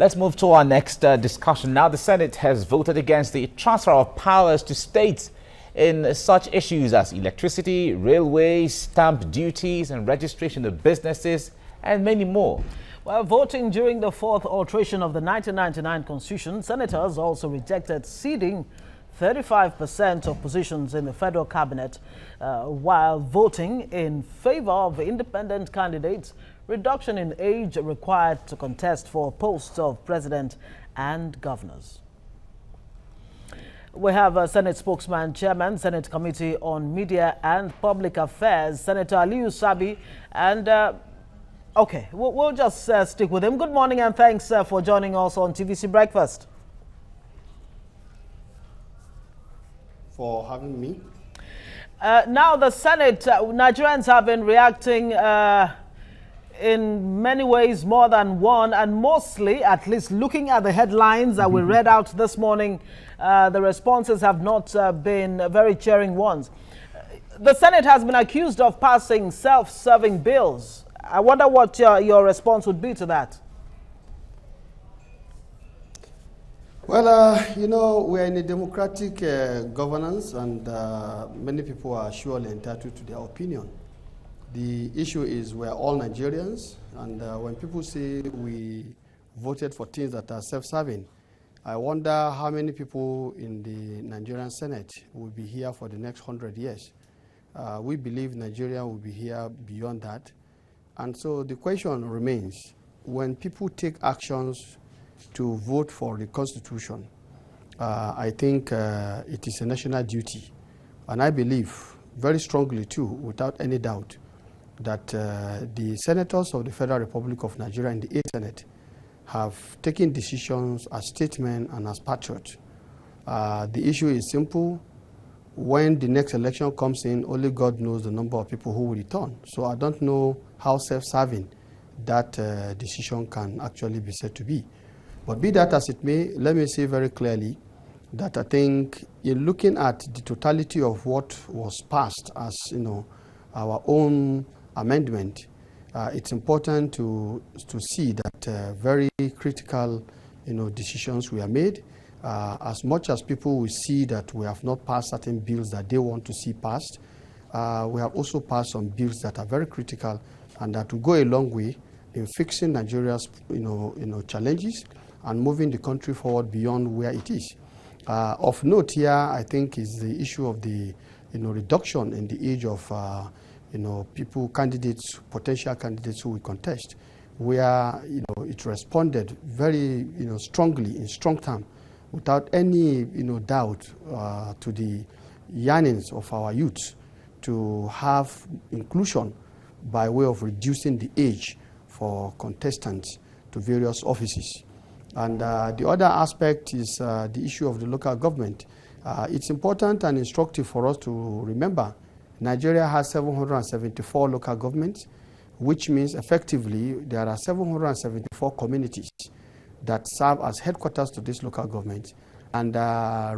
Let's move to our next discussion. Now, the Senate has voted against the transfer of powers to states in such issues as electricity, railways, stamp duties and registration of businesses, and many more. While voting during the fourth alteration of the 1999 Constitution, senators also rejected ceding 35% of positions in the federal cabinet, while voting in favor of independent candidates, reduction in age required to contest for posts of president and governors. We have a Senate spokesman, Chairman, Senate Committee on Media and Public Affairs, Senator Aliyu Sabi, and okay, we'll just stick with him. Good morning and thanks for joining us on TVC Breakfast. For having me. Now the Senate, Nigerians have been reacting in many ways, more than one, and mostly, at least looking at the headlines that we read out this morning, the responses have not been very cheering ones. The Senate has been accused of passing self-serving bills. I wonder what your response would be to that. Well, you know, we're in a democratic governance, and many people are surely entitled to their opinion. The issue is we're all Nigerians, and when people say we voted for things that are self-serving, I wonder how many people in the Nigerian Senate will be here for the next 100 years. We believe Nigeria will be here beyond that. And so the question remains, when people take actions to vote for the Constitution, I think it is a national duty. And I believe very strongly too, without any doubt, that the senators of the Federal Republic of Nigeria in the 8th Senate have taken decisions as statesmen and as patriots. The issue is simple. When the next election comes in, only God knows the number of people who will return. So I don't know how self-serving that decision can actually be said to be. But be that as it may, let me say very clearly that I think in looking at the totality of what was passed as, you know, our own amendment, it's important to see that very critical, you know, decisions were made. As much as people will see that we have not passed certain bills that they want to see passed, we have also passed some bills that are very critical and that will go a long way in fixing Nigeria's, you know, challenges and moving the country forward beyond where it is. Of note here, I think, is the issue of the, you know, reduction in the age of you know, people, candidates, potential candidates who will contest, where, you know, it responded very, you know, strongly, in strong terms, without any, you know, doubt to the yearnings of our youth to have inclusion by way of reducing the age for contestants to various offices. And the other aspect is the issue of the local government. It's important and instructive for us to remember Nigeria has 774 local governments, which means effectively there are 774 communities that serve as headquarters to this local government. And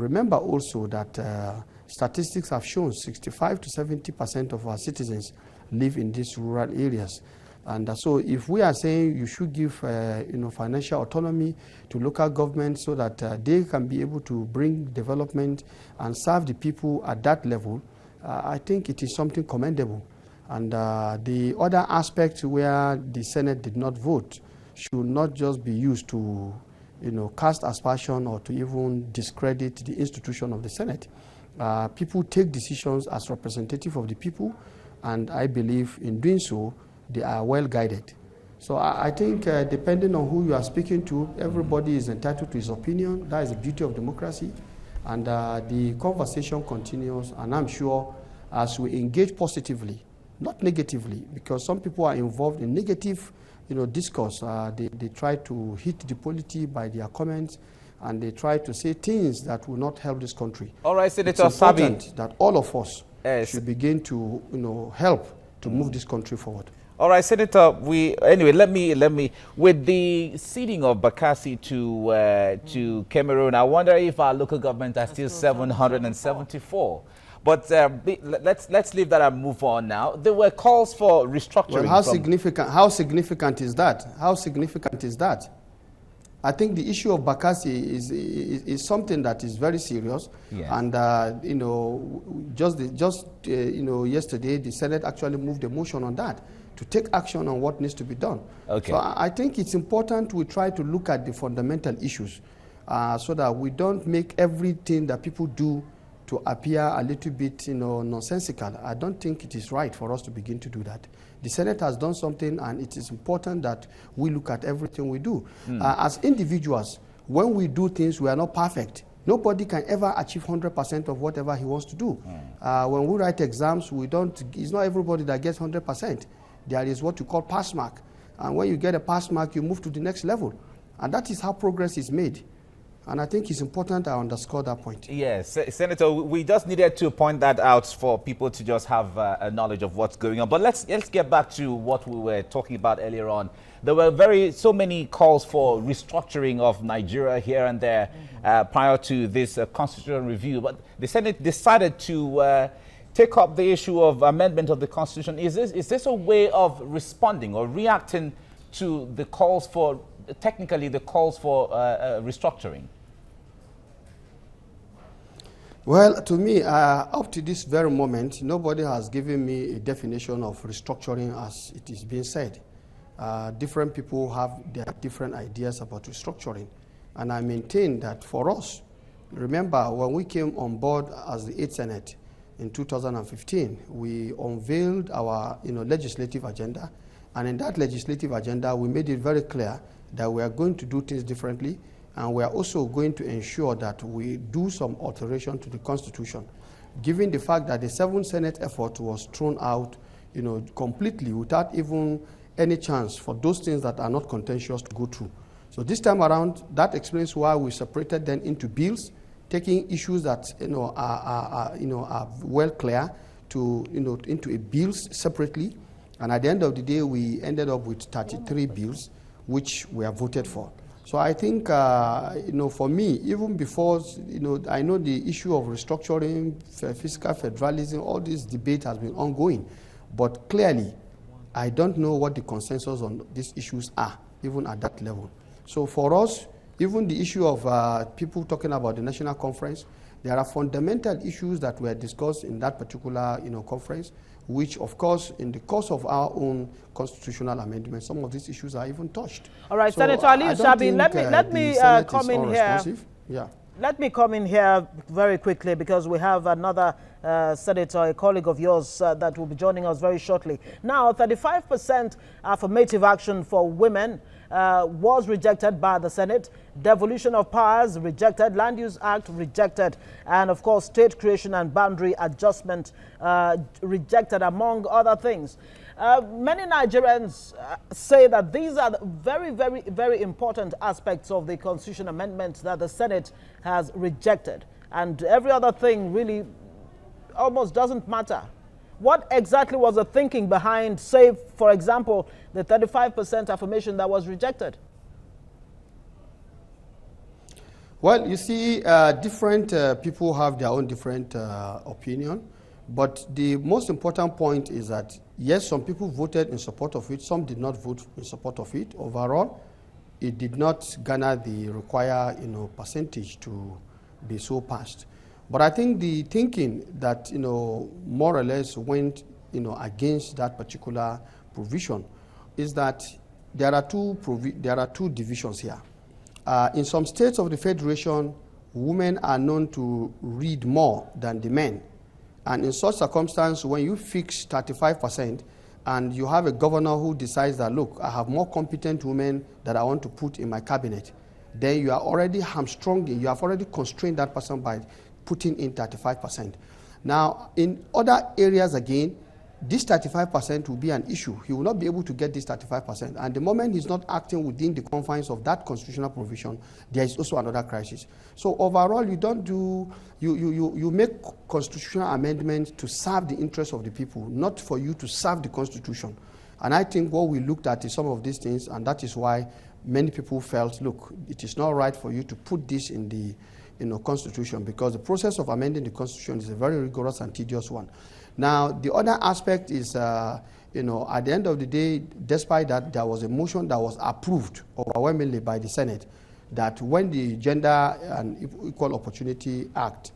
remember also that statistics have shown 65 to 70% of our citizens live in these rural areas. And so if we are saying you should give you know, financial autonomy to local governments so that they can be able to bring development and serve the people at that level, I think it is something commendable. And the other aspect where the Senate did not vote should not just be used to, you know, cast aspersion or to even discredit the institution of the Senate. People take decisions as representative of the people, and I believe in doing so, they are well guided. So I think depending on who you are speaking to, everybody is entitled to his opinion. That is the beauty of democracy. And the conversation continues, and I'm sure as we engage positively, not negatively, because some people are involved in negative, you know, discourse. They try to hit the polity by their comments, and they try to say things that will not help this country. All right, Senator Sabi, it's important that all of us should begin to, you know, help to move this country forward. All right, Senator. Anyway. Let me. With the ceding of Bakassi to Cameroon, I wonder if our local government are still 774. But let's leave that and move on now. There were calls for restructuring. Well, how significant is that? How significant is that? I think the issue of Bakassi is something that is very serious. Yes. And, you know, yesterday, the Senate actually moved a motion on that to take action on what needs to be done. Okay. So I think it's important we try to look at the fundamental issues so that we don't make everything that people do to appear a little bit, you know, nonsensical. I don't think it is right for us to begin to do that. The Senate has done something, and it is important that we look at everything we do. As individuals, when we do things, we are not perfect. Nobody can ever achieve 100% of whatever he wants to do. When we write exams, it's not everybody that gets 100%. There is what you call pass mark. And when you get a pass mark, you move to the next level. And that is how progress is made. And I think it's important I underscore that point. Yes, Senator, we just needed to point that out for people to just have a knowledge of what's going on. But let's get back to what we were talking about earlier on. There were so many calls for restructuring of Nigeria here and there prior to this constitutional review. But the Senate decided to take up the issue of amendment of the Constitution. Is this a way of responding or reacting to the calls for, technically the calls for restructuring? Well, to me, up to this very moment, nobody has given me a definition of restructuring as it is being said. Different people have their different ideas about restructuring. And I maintain that for us, remember when we came on board as the 8th Senate in 2015, we unveiled our legislative agenda. And in that legislative agenda, we made it very clear that we are going to do things differently, and we are also going to ensure that we do some alteration to the Constitution, given the fact that the 7th Senate effort was thrown out, completely without even any chance for those things that are not contentious to go through. So this time around, that explains why we separated them into bills, taking issues that are well clear into a bills separately. And at the end of the day, we ended up with 33 bills, which we have voted for. So I think, for me, even before, I know the issue of restructuring, fiscal federalism, all this debate has been ongoing. But clearly, I don't know what the consensus on these issues are, even at that level. So for us, even the issue of people talking about the national conference, there are fundamental issues that were discussed in that particular conference, which, of course, in the course of our own constitutional amendment, some of these issues are even touched. All right, so Senator Ali Shabi, let me come in here. Yeah. Let me come in here very quickly because we have another senator, a colleague of yours, that will be joining us very shortly. Now, 35% affirmative action for women was rejected by the Senate. Devolution of powers rejected. Land Use Act rejected. And of course, state creation and boundary adjustment rejected, among other things. Many Nigerians say that these are very, very, very important aspects of the Constitution Amendment that the Senate has rejected. And every other thing really almost doesn't matter. What exactly was the thinking behind, say, for example, the 35% affirmation that was rejected? Well, you see, different people have their own different opinion. But the most important point is that, yes, some people voted in support of it. Some did not vote in support of it. Overall, it did not garner the required percentage to be so passed. But I think the thinking that more or less went against that particular provision is that there are two divisions here. In some states of the Federation, women are known to read more than the men. And in such circumstance, when you fix 35% and you have a governor who decides that, look, I have more competent women that I want to put in my cabinet, then you are already hamstrung, you have already constrained that person by putting in 35%. Now, in other areas again, this 35% will be an issue. He will not be able to get this 35%. And the moment he's not acting within the confines of that constitutional provision, there is also another crisis. So overall, you make constitutional amendments to serve the interests of the people, not for you to serve the Constitution. And I think what we looked at is some of these things, and that is why many people felt, look, it is not right for you to put this in the Constitution, because the process of amending the Constitution is a very rigorous and tedious one. Now, the other aspect is, at the end of the day, despite that, there was a motion that was approved overwhelmingly by the Senate that when the Gender and Equal Opportunity Act,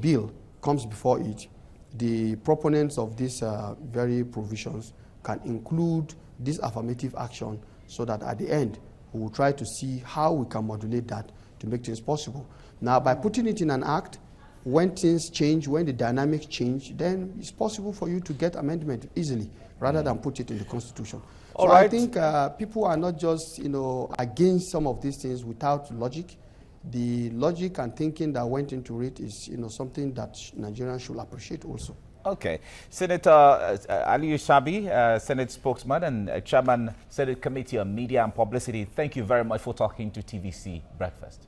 bill comes before it, the proponents of these very provisions can include this affirmative action so that at the end, we will try to see how we can modulate that to make things possible. Now, by putting it in an act, when things change, when the dynamics change, then it's possible for you to get amendment easily rather than put it in the Constitution. So I think people are not just, against some of these things without logic. The logic and thinking that went into it is, something that Nigerians should appreciate also. Okay. Senator Ali Shabi, Senate spokesman and Chairman, Senate Committee on Media and Publicity, thank you very much for talking to TVC Breakfast.